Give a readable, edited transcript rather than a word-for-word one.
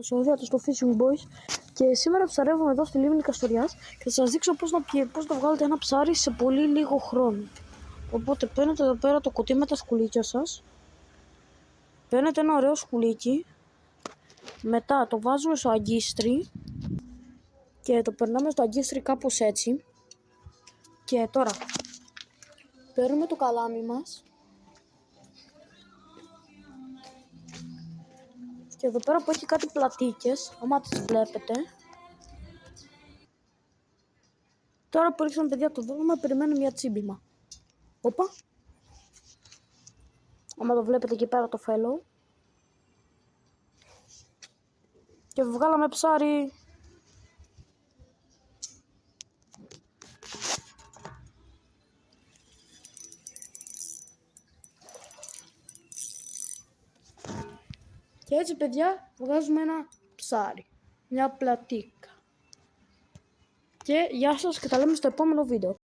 επεισόδια του στο Fishing Boys. Και σήμερα ψαρεύουμε εδώ στη λίμνη Καστοριάς και θα σας δείξω πώς να βγάλετε ένα ψάρι σε πολύ λίγο χρόνο. Οπότε παίρνετε εδώ πέρα το κουτί με τα σκουλίκια σας, παίρνετε ένα ωραίο σκουλίκι, μετά το βάζουμε στο αγκίστρι και το περνάμε στο αγκίστρι κάπως έτσι. Και τώρα παίρνουμε το καλάμι μας και εδώ πέρα που έχει κάτι πλατίκες, άμα τις βλέπετε. Τώρα που ρίξαμε, παιδιά, το δόλωμα, περιμένουμε μια τσίμπημα. Όπα. Άμα το βλέπετε εκεί πέρα το fellow. Και βγάλαμε ψάρι. Και έτσι, παιδιά, βγάζουμε ένα ψάρι. Μια πλατίκα. Και γεια σας και τα λέμε στο επόμενο βίντεο.